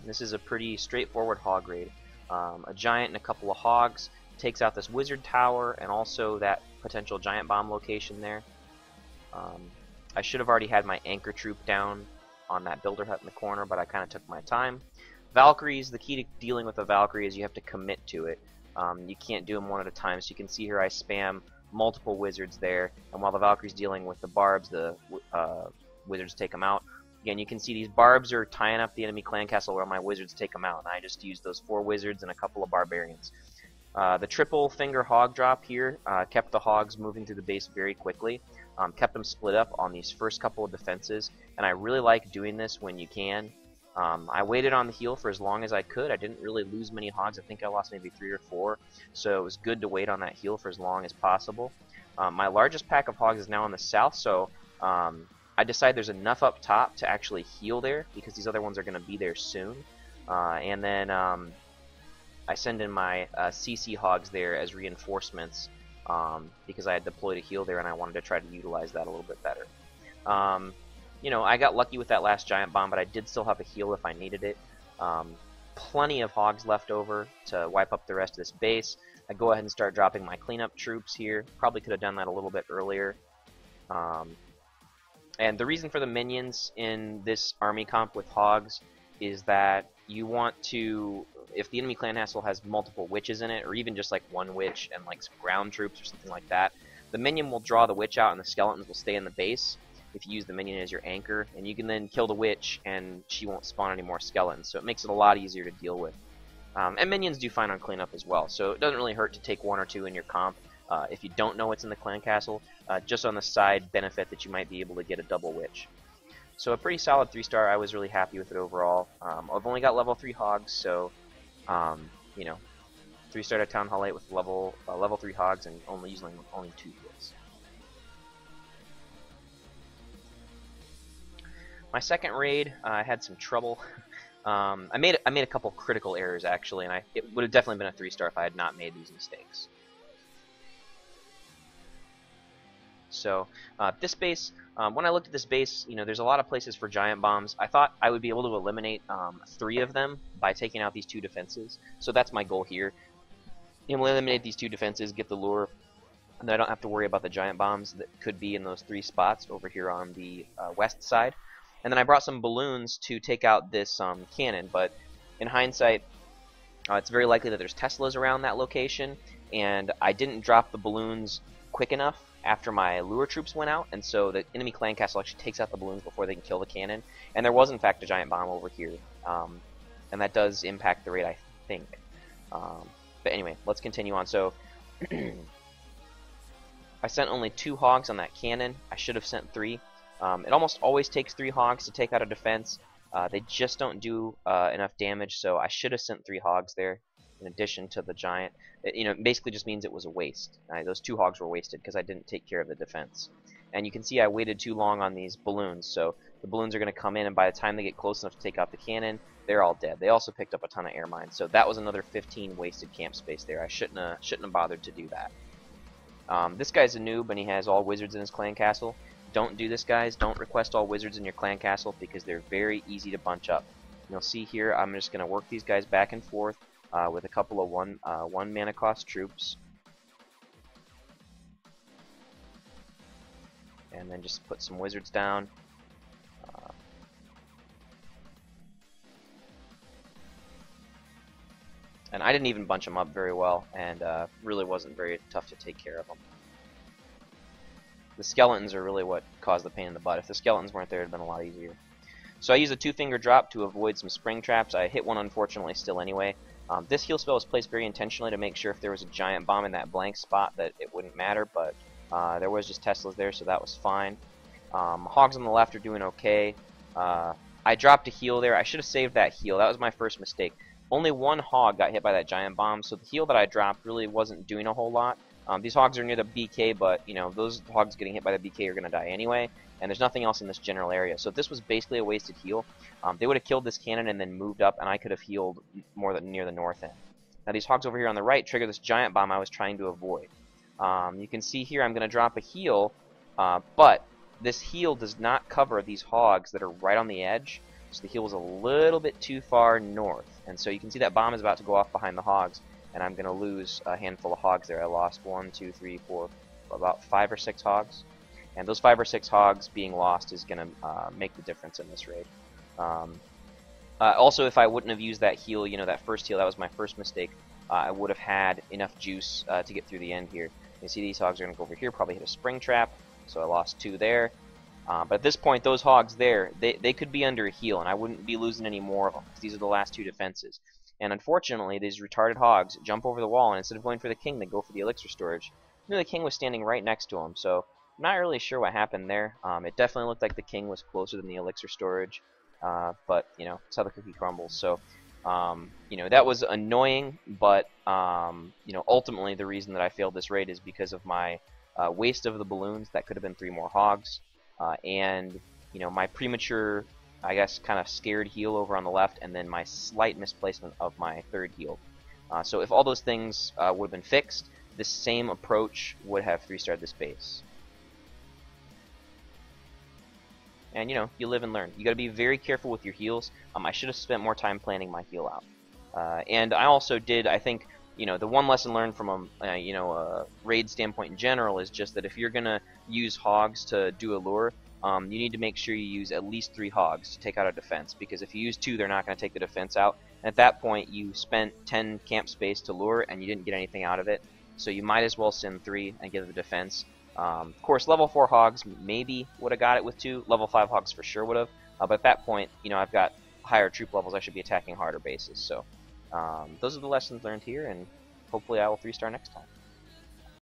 This is a pretty straightforward hog raid. A giant and a couple of hogs takes out this wizard tower and also that potential giant bomb location there. I should have already had my anchor troop down on that builder hut in the corner, but I kind of took my time. Valkyries, the key to dealing with a Valkyrie is you have to commit to it. You can't do them one at a time, so you can see here I spam multiple wizards there, and while the Valkyrie's dealing with the barbs, the wizards take them out. Again, you can see these barbs are tying up the enemy clan castle where my wizards take them out, and I just used those 4 wizards and a couple of barbarians. The triple finger hog drop here kept the hogs moving through the base very quickly, kept them split up on these first couple of defenses, and I really like doing this when you can. I waited on the heal for as long as I could. I didn't really lose many hogs. I think I lost maybe 3 or 4, so it was good to wait on that heal for as long as possible. My largest pack of hogs is now on the south, so I decided there's enough up top to actually heal there because these other ones are going to be there soon. And then I send in my CC hogs there as reinforcements because I had deployed a heal there and I wanted to try to utilize that a little bit better. You know, I got lucky with that last giant bomb, but I did still have a heal if I needed it. Plenty of hogs left over to wipe up the rest of this base. I go ahead and start dropping my cleanup troops here. Probably could have done that a little bit earlier. And the reason for the minions in this army comp with hogs is that you want to, if the enemy clan castle has multiple witches in it, or even just like one witch and like some ground troops or something like that, the minion will draw the witch out and the skeletons will stay in the base if you use the minion as your anchor, and you can then kill the witch and she won't spawn any more skeletons, so it makes it a lot easier to deal with. And minions do fine on cleanup as well, so it doesn't really hurt to take 1 or 2 in your comp if you don't know what's in the clan castle, just on the side benefit that you might be able to get a double witch. So a pretty solid 3-star. I was really happy with it overall. I've only got level 3 hogs, so you know, 3-star at Town Hall 8 with level 3 hogs and only 2 heals. My second raid, I had some trouble. I made a couple critical errors actually, and it would have definitely been a 3-star if I had not made these mistakes. So this base, when I looked at this base, you know, there's a lot of places for giant bombs. I thought I would be able to eliminate 3 of them by taking out these 2 defenses. So that's my goal here. Eliminate these 2 defenses, get the lure, and then I don't have to worry about the giant bombs that could be in those 3 spots over here on the west side. And then I brought some balloons to take out this cannon, but in hindsight, it's very likely that there's Teslas around that location, and I didn't drop the balloons quick enough after my lure troops went out, and so the enemy clan castle actually takes out the balloons before they can kill the cannon. And there was in fact a giant bomb over here, and that does impact the raid, I think. But anyway, let's continue on. So I sent only 2 hogs on that cannon. I should have sent 3. It almost always takes 3 hogs to take out a defense. They just don't do enough damage, so I should have sent 3 hogs there in addition to the giant. You know, basically just means it was a waste. Those 2 hogs were wasted because I didn't take care of the defense. And you can see I waited too long on these balloons, so the balloons are going to come in, and by the time they get close enough to take out the cannon, they're all dead. They also picked up a ton of air mines, so that was another 15 wasted camp space there. I shouldn't have bothered to do that. This guy's a noob, and he has all wizards in his clan castle. Don't do this, guys. Don't request all wizards in your clan castle because they're very easy to bunch up. You'll see here I'm just going to work these guys back and forth with a couple of one mana cost troops. And then just put some wizards down. And I didn't even bunch them up very well, and really wasn't very tough to take care of them. The skeletons are really what caused the pain in the butt. If the skeletons weren't there, it would have been a lot easier. So I used a 2-finger drop to avoid some spring traps. I hit one, unfortunately, still anyway. This heal spell was placed very intentionally to make sure if there was a giant bomb in that blank spot that it wouldn't matter, but there was just Teslas there, so that was fine. Hogs on the left are doing okay. I dropped a heal there. I should have saved that heal. That was my first mistake. Only 1 hog got hit by that giant bomb, so the heal that I dropped really wasn't doing a whole lot. These hogs are near the BK, but you know, those hogs getting hit by the BK are going to die anyway, and there's nothing else in this general area. So this was basically a wasted heal. They would have killed this cannon and then moved up, and I could have healed more than near the north end. Now these hogs over here on the right trigger this giant bomb I was trying to avoid. You can see here I'm going to drop a heal, but this heal does not cover these hogs that are right on the edge. So the heal was a little bit too far north. And so you can see that bomb is about to go off behind the hogs, and I'm going to lose a handful of hogs there. I lost 1, 2, 3, 4, about 5 or 6 hogs. And those 5 or 6 hogs being lost is going to make the difference in this raid. Also, if I wouldn't have used that heal, that first heal, that was my first mistake, I would have had enough juice to get through the end here. You see these hogs are going to go over here, probably hit a spring trap, so I lost 2 there. But at this point, those hogs there, they could be under a heal, and I wouldn't be losing any more of them, because these are the last 2 defenses. And unfortunately, these retarded hogs jump over the wall, and instead of going for the king, they go for the elixir storage. The king was standing right next to him, so I'm not really sure what happened there. It definitely looked like the king was closer than the elixir storage, but, it's how the cookie crumbles. So, that was annoying, but, ultimately the reason that I failed this raid is because of my waste of the balloons. That could have been 3 more hogs, and, my premature, I guess, kind of scared heal over on the left, and then my slight misplacement of my 3rd heal. So if all those things would have been fixed, this same approach would have 3-starred this base. And, you live and learn. You got to be very careful with your heals. I should have spent more time planning my heal out. And I also did, I think, the one lesson learned from a raid standpoint in general is just that if you're going to use hogs to do a lure, you need to make sure you use at least 3 hogs to take out a defense, because if you use 2, they're not going to take the defense out. And at that point, you spent 10 camp space to lure, and you didn't get anything out of it. So you might as well send 3 and get the defense. Of course, level 4 hogs maybe would have got it with 2. Level 5 hogs for sure would have. But at that point, I've got higher troop levels. I should be attacking harder bases. So those are the lessons learned here, and hopefully I will 3-star next time.